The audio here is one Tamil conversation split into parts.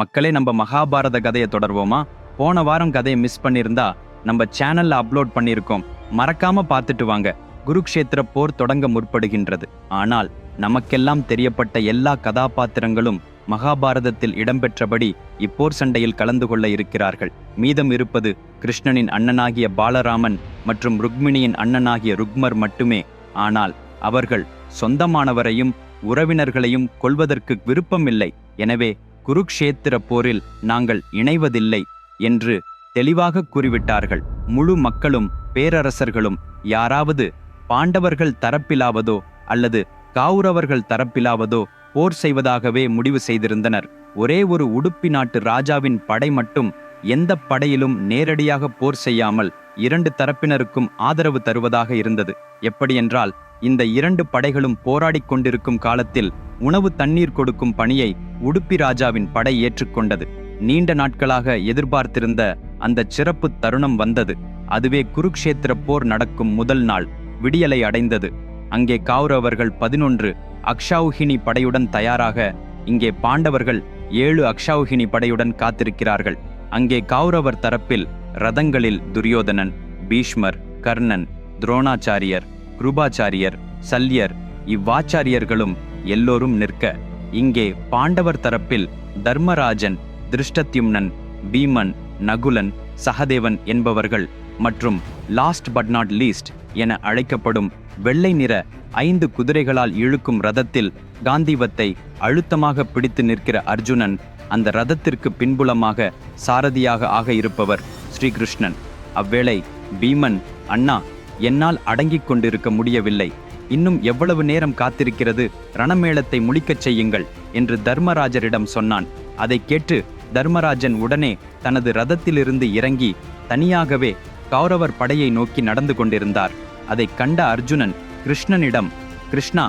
மக்களே, நம்ம மகாபாரத கதையை தொடர்வோமா? போன வாரம் கதையை மிஸ் பண்ணியிருந்தா நம்ம சேனல்ல அப்லோட் பண்ணியிருக்கோம். மறக்காம பார்த்துட்டு வாங்க. குருக்ஷேத்திர போர் தொடங்க முற்படுகின்றது. ஆனால் நமக்கெல்லாம் தெரியப்பட்ட எல்லா கதாபாத்திரங்களும் மகாபாரதத்தில் இடம்பெற்றபடி இப்போர் சண்டையில் கலந்து கொள்ள இருக்கிறார்கள். மீதம் இருப்பது கிருஷ்ணனின் அண்ணனாகிய பாலராமன் மற்றும் ருக்மிணியின் அண்ணனாகிய ருக்மர் மட்டுமே. ஆனால் அவர்கள் சொந்தமானவரையும் உறவினர்களையும் கொல்வதற்கு விருப்பமில்லை. எனவே குருக்ஷேத்திர போரில் நாங்கள் இணைவதில்லை என்று தெளிவாக கூறிவிட்டார்கள். முழு மக்களும் பேரரசர்களும் யாராவது பாண்டவர்கள் தரப்பிலாவதோ அல்லது கௌரவர்கள் தரப்பிலாவதோ போர் செய்வதாகவே முடிவு செய்திருந்தனர். ஒரே ஒரு உடுப்பி நாட்டு ராஜாவின் படை மட்டும் எந்த படையிலும் நேரடியாக போர் செய்யாமல் இரண்டு தரப்பினருக்கும் ஆதரவு தருவதாக இருந்தது. எப்படியென்றால், இந்த இரண்டு படைகளும் போராடிக் கொண்டிருக்கும் காலத்தில் உணவு தண்ணீர் கொடுக்கும் பணியை உடுப்பி ராஜாவின் படை ஏற்றுக்கொண்டது. நீண்ட நாட்களாக எதிர்பார்த்திருந்த அந்த சிறப்பு தருணம் வந்தது. அதுவே குருக்ஷேத்திர போர் நடக்கும் முதல் நாள். விடியலை அடைந்தது. அங்கே கௌரவர்கள் 11 அக்ஷௌஹிணி படையுடன் தயாராக, இங்கே பாண்டவர்கள் 7 அக்ஷௌஹிணி படையுடன் காத்திருக்கிறார்கள். அங்கே கௌரவர் தரப்பில் ரதங்களில் துரியோதனன், பீஷ்மர், கர்ணன், துரோணாச்சாரியர், கிருபாச்சாரியர், சல்யர் இவ்வாச்சாரியர்களும் எல்லோரும் நிற்க, இங்கே பாண்டவர் தரப்பில் தர்மராஜன், திருஷ்டத்யும்னன், பீமன், நகுலன், சகதேவன் என்பவர்கள் மற்றும் லாஸ்ட் பட் நாட் லீஸ்ட் என அழைக்கப்படும் வெள்ளை நிற 5 குதிரைகளால் இழுக்கும் ரதத்தில் காந்திவத்தை அழுத்தமாக பிடித்து நிற்கிற அர்ஜுனன், அந்த ரதத்திற்கு பின்புலமாக சாரதியாக ஆக இருப்பவர் ஸ்ரீகிருஷ்ணன். அவ்வேளை பீமன், அண்ணா, என்னால் அடங்கிக் கொண்டிருக்க முடியவில்லை. இன்னும் எவ்வளவு நேரம் காத்திருக்கிறது? ரணமேளத்தை முழிக்கச் செய்யுங்கள் என்று தர்மராஜரிடம் சொன்னான். அதை கேட்டு தர்மராஜன் உடனே தனது ரதத்திலிருந்து இறங்கி தனியாகவே கௌரவர் படையை நோக்கி நடந்து கொண்டிருந்தார். அதை கண்ட அர்ஜுனன் கிருஷ்ணனிடம், கிருஷ்ணா,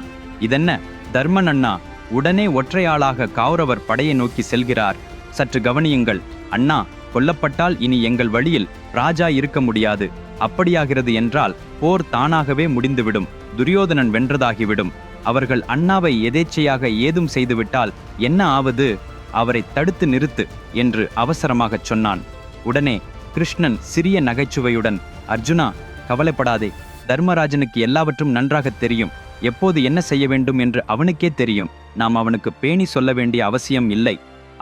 இதென்ன? தர்மன் அண்ணா உடனே ஒற்றையாளாக கௌரவர் படையை நோக்கி செல்கிறார். சற்று கவனியுங்கள் அண்ணா. கொல்லப்பட்டால் இனி எங்கள் வழியில் ராஜா இருக்க முடியாது. அப்படியாகிறது என்றால் போர் தானாகவே முடிந்துவிடும். துரியோதனன் வென்றதாகிவிடும். அவர்கள் அண்ணாவை எதேச்சையாக ஏதும் செய்துவிட்டால் என்ன ஆவது? அவரை தடுத்து நிறுத்து என்று அவசரமாகச் சொன்னான். உடனே கிருஷ்ணன் சிறிய நகைச்சுவையுடன், அர்ஜுனா, கவலைப்படாதே. தர்மராஜனுக்கு எல்லாவற்றும் நன்றாக தெரியும். எப்போது என்ன செய்ய வேண்டும் என்று அவனுக்கே தெரியும். நாம் அவனுக்கு பேணி சொல்ல வேண்டிய அவசியம் இல்லை.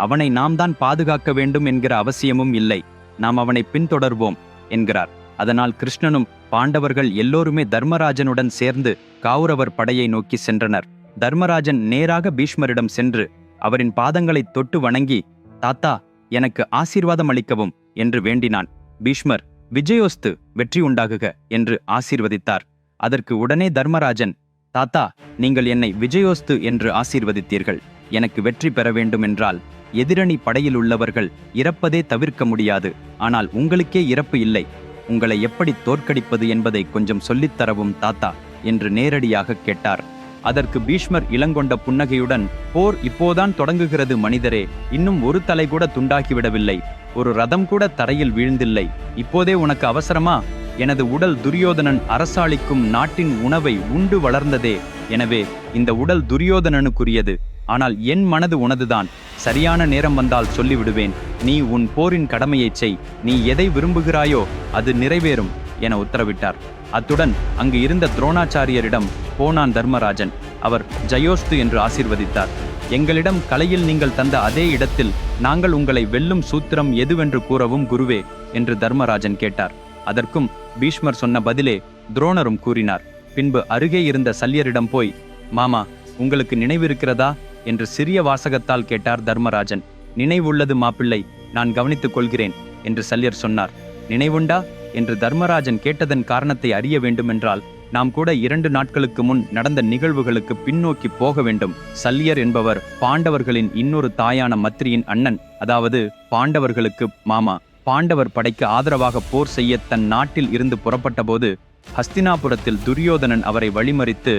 அவனை நாம் தான் பாதுகாக்க வேண்டும் என்கிற அவசியமும் இல்லை. நாம் அவனை பின்தொடர்வோம் என்கிறார். அதனால் கிருஷ்ணனும் பாண்டவர்கள் எல்லோருமே தர்மராஜனுடன் சேர்ந்து கௌரவர் படையை நோக்கி சென்றனர். தர்மராஜன் நேராக பீஷ்மரிடம் சென்று அவரின் பாதங்களை தொட்டு வணங்கி, தாத்தா, எனக்கு ஆசீர்வாதம் அளிக்கவும் என்று வேண்டினான். பீஷ்மர், விஜயோஸ்து, வெற்றி உண்டாகுக என்று ஆசீர்வதித்தார். அதற்கு உடனே தர்மராஜன், தாத்தா, நீங்கள் என்னை விஜயோஸ்து என்று ஆசீர்வதித்தீர்கள். எனக்கு வெற்றி பெற வேண்டும் என்றால் எதிரணி படையில் உள்ளவர்கள் இறப்பதே தவிர்க்க முடியாது. ஆனால் உங்களுக்கே இறப்பு இல்லை. உங்களை எப்படி தோற்கடிப்பது என்பதை கொஞ்சம் சொல்லித்தரவும் தாத்தா என்று நேரடியாக கேட்டார். அதற்கு பீஷ்மர் இளங்கொண்ட புன்னகையுடன், போர் இப்போதான் தொடங்குகிறது மனிதரே. இன்னும் ஒரு தலை கூட துண்டாகிவிடவில்லை. ஒரு ரதம் கூட தரையில் வீழ்ந்தில்லை. இப்போதே உனக்கு அவசரமா? எனது உடல் துரியோதனன் அரசாளிக்கும் நாட்டின் உணவை உண்டு வளர்ந்ததே. எனவே இந்த உடல் துரியோதனனுக்குரியது. ஆனால் என் மனது உனதுதான். சரியான நேரம் வந்தால் சொல்லிவிடுவேன். நீ உன் போரின் கடமையைச் செய். நீ எதை விரும்புகிறாயோ அது நிறைவேறும் என உத்தரவிட்டார். அத்துடன் அங்கு இருந்த துரோணாச்சாரியரிடம் போனான் தர்மராஜன். அவர் ஜயோஸ்து என்று ஆசீர்வதித்தார். எங்களிடம் கலையில் நீங்கள் தந்த அதே இடத்தில் நாங்கள் உங்களை வெல்லும் சூத்திரம் எதுவென்று கூறவும் குருவே என்று தர்மராஜன் கேட்டார். அதற்கும் பீஷ்மர் சொன்ன பதிலே துரோணரும் கூறினார். பின்பு அருகே இருந்த சல்யரிடம் போய், மாமா, உங்களுக்கு நினைவிருக்கிறதா என்று சிறிய வாசகத்தால் கேட்டார் தர்மராஜன். நினைவுள்ளது மாப்பிள்ளை, நான் கவனித்துக் கொள்கிறேன் என்று சல்யர் சொன்னார். நினைவுண்டா என்று தர்மராஜன் கேட்டதன் காரணத்தை அறிய வேண்டுமென்றால் நாம் கூட 2 நாட்களுக்கு முன் நடந்த நிகழ்வுகளுக்கு பின்னோக்கி போக வேண்டும். சல்யர் என்பவர் பாண்டவர்களின் இன்னொரு தாயான மத்ரியின் அண்ணன், அதாவது பாண்டவர்களுக்கு மாமா. பாண்டவர் படைக்கு ஆதரவாக போர் செய்ய தன் நாட்டில் இருந்து புறப்பட்ட போது ஹஸ்தினாபுரத்தில் துரியோதனன் அவரை வழிமறித்து,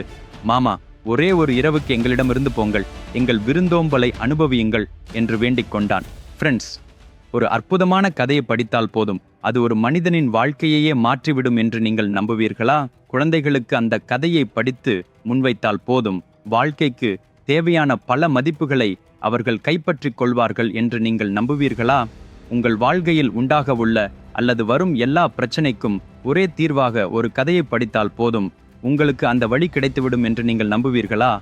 மாமா, ஒரே ஒரு இரவுக்கு எங்களிடமிருந்து போங்கள், எங்கள் விருந்தோம்பலை அனுபவியுங்கள் என்று வேண்டிக் கொண்டான். ஃப்ரெண்ட்ஸ், ஒரு அற்புதமான கதையை படித்தால் போதும், அது ஒரு மனிதனின் வாழ்க்கையையே மாற்றிவிடும் என்று நீங்கள் நம்புவீர்களா? குழந்தைகளுக்கு அந்த கதையை படித்து முன்வைத்தால் போதும், வாழ்க்கைக்கு தேவையான பல மதிப்புகளை அவர்கள் கைப்பற்றிக் கொள்வார்கள் என்று நீங்கள் நம்புவீர்களா? உங்கள் வாழ்க்கையில் உண்டாகவுள்ள அல்லது வரும் எல்லா பிரச்சனைக்கும் ஒரே தீர்வாக ஒரு கதையை படித்தால் போதும், உங்களுக்கு அந்த வழி கிடைத்துவிடும் என்று நீங்கள் நம்புவீர்களா?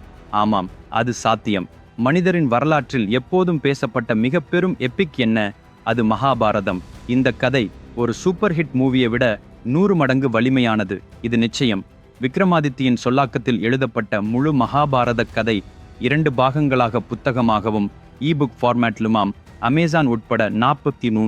ஆமாம், அது சாத்தியம். மனிதரின் வரலாற்றில் எப்போதும் பேசப்பட்ட மிக பெரும் எப்பிக் என்ன? அது மகாபாரதம். இந்த கதை ஒரு சூப்பர் ஹிட் மூவியை விட 100 மடங்கு வலிமையானது. இது நிச்சயம். விக்ரமாதித்தியின் சொல்லாக்கத்தில் எழுதப்பட்ட முழு மகாபாரத கதை 2 பாகங்களாக புத்தகமாகவும் இபுக் ஃபார்மேட்லுமாம் அமேசான் உட்பட 43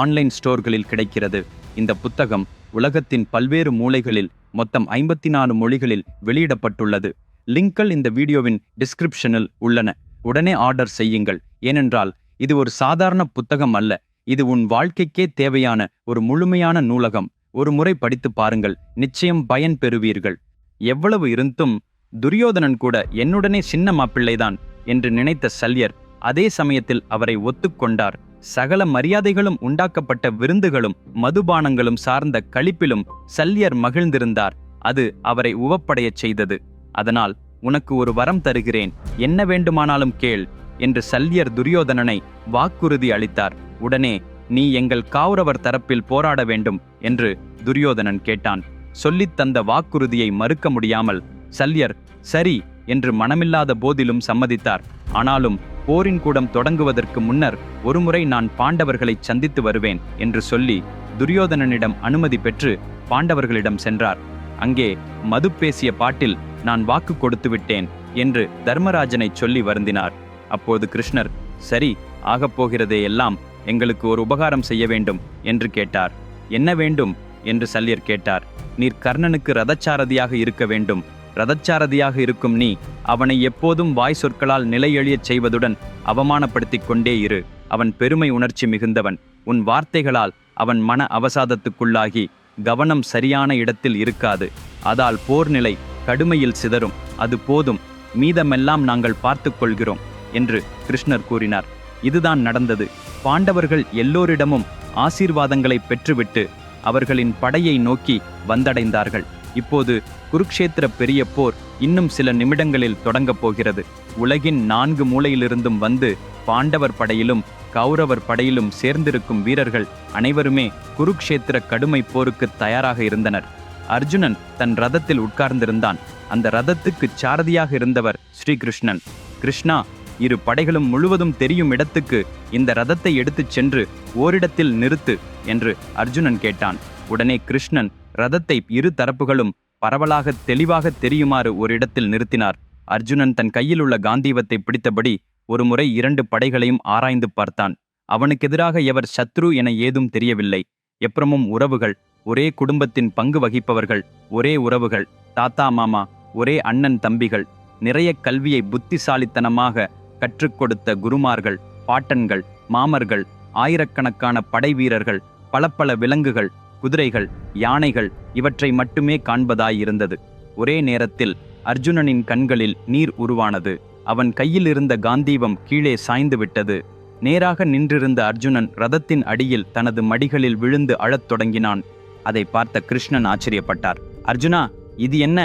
ஆன்லைன் ஸ்டோர்களில் கிடைக்கிறது. இந்த புத்தகம் உலகத்தின் பல்வேறு மூலைகளில் மொத்தம் 54 மொழிகளில் வெளியிடப்பட்டுள்ளது. லிங்க்கள் இந்த வீடியோவின் டிஸ்கிரிப்ஷனில் உள்ளன. உடனே ஆர்டர் செய்யுங்கள். ஏனென்றால் இது ஒரு சாதாரண புத்தகம் அல்ல, இது உன் வாழ்க்கைக்கே தேவையான ஒரு முழுமையான நூலகம். ஒரு முறை படித்து பாருங்கள், நிச்சயம் பயன் பெறுவீர்கள். எவ்வளவு இருந்தும் துரியோதனன் கூட என்னுடனே சின்ன மாப்பிள்ளைதான் என்று நினைத்த சல்யர் அதே சமயத்தில் அவரை ஒத்துக்கொண்டார். சகல மரியாதைகளும் உண்டாக்கப்பட்ட விருந்துகளும் மதுபானங்களும் சார்ந்த களிப்பிலும் சல்யர் மகிழ்ந்திருந்தார். அது அவரை உவப்படையச் செய்தது. அதனால், உனக்கு ஒரு வரம் தருகிறேன், என்ன வேண்டுமானாலும் கேள் என்று சல்யர் துரியோதனனை வாக்குறுதி அளித்தார். உடனே, நீ எங்கள் கௌரவர் தரப்பில் போராட வேண்டும் என்று துரியோதனன் கேட்டான். சொல்லித் தந்த வாக்குறுதியை மறுக்க முடியாமல் சல்யர் சரி என்று மனமில்லாத போதிலும் சம்மதித்தார். ஆனாலும் போரின் கூடம் தொடங்குவதற்கு முன்னர் ஒருமுறை நான் பாண்டவர்களை சந்தித்து வருவேன் என்று சொல்லி துரியோதனனிடம் அனுமதி பெற்று பாண்டவர்களிடம் சென்றார். அங்கே மது பேசிய பாட்டில் நான் வாக்கு கொடுத்து விட்டேன் என்று தர்மராஜனை சொல்லி வருந்தினார். அப்போது கிருஷ்ணர், சரி, ஆகப்போகிறதே எல்லாம், எங்களுக்கு ஒரு உபகாரம் செய்ய வேண்டும் என்று கேட்டார். என்ன வேண்டும் என்று சல்யர் கேட்டார். நீர் கர்ணனுக்கு ரதச்சாரதியாக இருக்க வேண்டும். ரதச்சாரதியாக இருக்கும் நீ அவனை எப்போதும் வாய் சொற்களால் நிலையெழியச் செய்வதுடன் அவமானப்படுத்திக் கொண்டே இரு. அவன் பெருமை உணர்ச்சி மிகுந்தவன். உன் வார்த்தைகளால் அவன் மன அவசாதத்துக்குள்ளாகி கவனம் சரியான இடத்தில் இருக்காது. அதால் போர் நிலை கடுமையில் சிதறும். அது போதும், மீதமெல்லாம் நாங்கள் பார்த்து கொள்கிறோம் என்று கிருஷ்ணர் கூறினார். இதுதான் நடந்தது. பாண்டவர்கள் எல்லோரிடமும் ஆசீர்வாதங்களை பெற்றுவிட்டு அவர்களின் படையை நோக்கி வந்தடைந்தார்கள். இப்போது குருக்ஷேத்திர பெரிய போர் இன்னும் சில நிமிடங்களில் தொடங்கப் போகிறது. உலகின் 4 மூலையிலிருந்தும் வந்து பாண்டவர் படையிலும் கௌரவர் படையிலும் சேர்ந்திருக்கும் வீரர்கள் அனைவருமே குருக்ஷேத்திர கடுமை போருக்கு தயாராக இருந்தனர். அர்ஜுனன் தன் ரதத்தில் உட்கார்ந்திருந்தான். அந்த ரதத்துக்கு சாரதியாக இருந்தவர் ஸ்ரீகிருஷ்ணன். கிருஷ்ணா, இரு படைகளும் முழுவதும் தெரியும் இடத்துக்கு இந்த ரதத்தை எடுத்துச் சென்று ஓரிடத்தில் நிறுத்து என்று அர்ஜுனன் கேட்டான். உடனே கிருஷ்ணன் ரதத்தை இரு தரப்புகளும் பரவலாக தெளிவாக தெரியுமாறு ஒரு இடத்தில் நிறுத்தினார். அர்ஜுனன் தன் கையில் உள்ள காந்தீவத்தை பிடித்தபடி ஒருமுறை 2 படைகளையும் ஆராய்ந்து பார்த்தான். அவனுக்கு எதிராக எவர் சத்ரு என ஏதும் தெரியவில்லை. எப்புறமும் உறவுகள், ஒரே குடும்பத்தின் பங்கு வகிப்பவர்கள், ஒரே உறவுகள், தாத்தா மாமா, ஒரே அண்ணன் தம்பிகள், நிறைய கல்வியை புத்திசாலித்தனமாக கற்றுக் கொடுத்த குருமார்கள், பாட்டன்கள், மாமர்கள், ஆயிரக்கணக்கான படை வீரர்கள், பல விலங்குகள், குதிரைகள், யானைகள், இவற்றை மட்டுமே காண்பதாயிருந்தது. ஒரே நேரத்தில் அர்ஜுனனின் கண்களில் நீர் உருவானது. அவன் கையில் இருந்த காந்தீபம் கீழே சாய்ந்து விட்டது. நேராக நின்றிருந்த அர்ஜுனன் ரதத்தின் அடியில் தனது மடிகளில் விழுந்து அழத் தொடங்கினான். அதை பார்த்த கிருஷ்ணன் ஆச்சரியப்பட்டார். அர்ஜுனா, இது என்ன?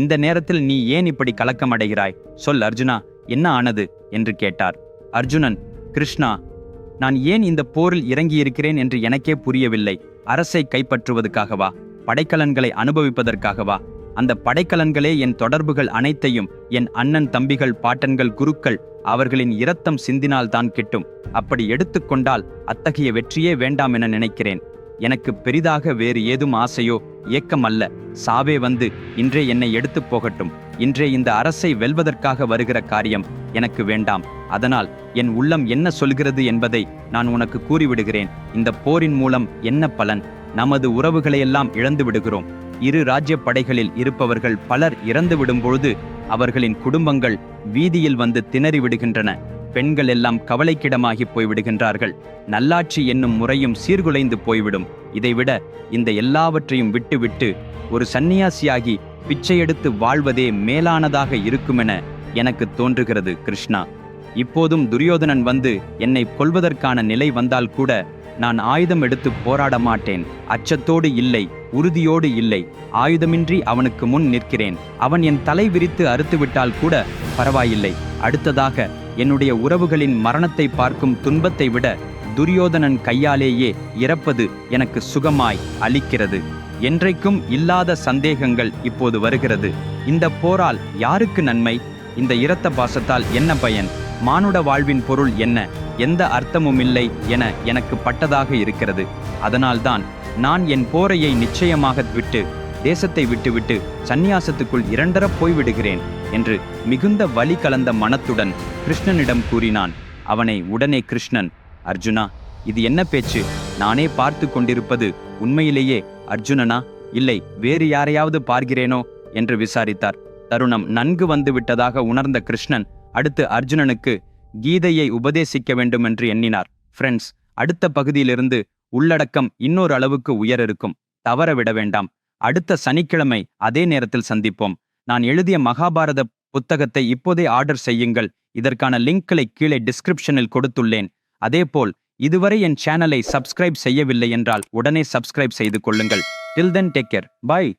இந்த நேரத்தில் நீ ஏன் இப்படி கலக்கமடைகிறாய்? சொல் அர்ஜுனா, என்ன ஆனது என்று கேட்டார். அர்ஜுனன், கிருஷ்ணா, நான் ஏன் இந்த போரில் இறங்கியிருக்கிறேன் என்று எனக்கே புரியவில்லை. அரசை கைப்பற்றுவதற்காகவா? படைக்கலன்களை அனுபவிப்பதற்காகவா? அந்த படைக்கலன்களே என் தொடர்புகள் அனைத்தையும் என் அண்ணன் தம்பிகள், பாட்டன்கள், குருக்கள் அவர்களின் இரத்தம் சிந்தினால் தான் கிட்டும். அப்படி எடுத்துக்கொண்டால் அத்தகைய வெற்றியே வேண்டாம் என நினைக்கிறேன். எனக்கு பெரிதாக வேறு ஏதும் ஆசையோ ஏக்கம் அல்ல. சாவே வந்து இன்றே என்னை எடுத்து போகட்டும். இன்றே இந்த அரசை வெல்வதற்காக வருகிற காரியம் எனக்கு வேண்டாம். அதனால் என் உள்ளம் என்ன சொல்கிறது என்பதை நான் உனக்கு கூறிவிடுகிறேன். இந்த போரின் மூலம் என்ன பலன்? நமது உறவுகளையெல்லாம் இழந்து விடுகிறோம். இரு ராஜ்ய படைகளில் இருப்பவர்கள் பலர் இறந்து விடும்பொழுது அவர்களின் குடும்பங்கள் வீதியில் வந்து திணறி விடுகின்றன. பெண்கள் எல்லாம் கவலைக்கிடமாகி போய்விடுகின்றார்கள். நல்லாட்சி என்னும் முறையும் சீர்குலைந்து போய்விடும். இதைவிட இந்த எல்லாவற்றையும் விட்டுவிட்டு ஒரு சந்நியாசியாகி பிச்சையெடுத்து வாழ்வதே மேலானதாக இருக்குமென எனக்கு தோன்றுகிறது கிருஷ்ணா. இப்போதும் துரியோதனன் வந்து என்னை கொல்வதற்கான நிலை வந்தால் கூட நான் ஆயுதம் எடுத்து போராட மாட்டேன். அச்சத்தோடு இல்லை, உறுதியோடு இல்லை. ஆயுதமின்றி அவனுக்கு முன் நிற்கிறேன். அவன் என் தலை விரித்து அறுத்துவிட்டால் கூட பரவாயில்லை. அடுத்ததாக என்னுடைய உறவுகளின் மரணத்தை பார்க்கும் துன்பத்தை விட துரியோதனன் கையாலேயே இறப்பது எனக்கு சுகமாய் அளிக்கிறது. என்றைக்கும் இல்லாத சந்தேகங்கள் இப்போது வருகிறது. இந்த போரால் யாருக்கு நன்மை? இந்த இரத்த பாசத்தால் என்ன பயன்? மானுட வாழ்வின் பொருள் என்ன? எந்த அர்த்தமுமில்லை என எனக்கு பட்டதாக இருக்கிறது. அதனால்தான் நான் என் போரையை நிச்சயமாக விட்டு தேசத்தை விட்டுவிட்டு சந்நியாசத்துக்குள் இரண்டரப் போய்விடுகிறேன் என்று மிகுந்த வலி கலந்த மனத்துடன் கிருஷ்ணனிடம் கூறினான். அவனை உடனே கிருஷ்ணன், அர்ஜுனா, இது என்ன பேச்சு? நானே பார்த்து கொண்டிருப்பது உண்மையிலேயே அர்ஜுனனா, இல்லை வேறு யாரையாவது பார்க்கிறேனோ என்று விசாரித்தார். தருணம் நன்கு வந்து விட்டதாக உணர்ந்த கிருஷ்ணன் அடுத்து அர்ஜுனனுக்கு கீதையை உபதேசிக்க வேண்டும் என்று எண்ணினார். ஃப்ரெண்ட்ஸ், அடுத்த பகுதியிலிருந்து உள்ளடக்கம் இன்னொரு அளவுக்கு உயர் இருக்கும். தவற விட வேண்டாம். அடுத்த சனிக்கிழமை அதே நேரத்தில் சந்திப்போம். நான் எழுதிய மகாபாரத புத்தகத்தை இப்போதே ஆர்டர் செய்யுங்கள். இதற்கான லிங்க்களை கீழே டிஸ்கிரிப்ஷனில் கொடுத்துள்ளேன். அதேபோல் இதுவரை என் சேனலை சப்ஸ்கிரைப் செய்யவில்லை என்றால் உடனே சப்ஸ்கிரைப் செய்து கொள்ளுங்கள். டில் தென் டேக் கேர். பை.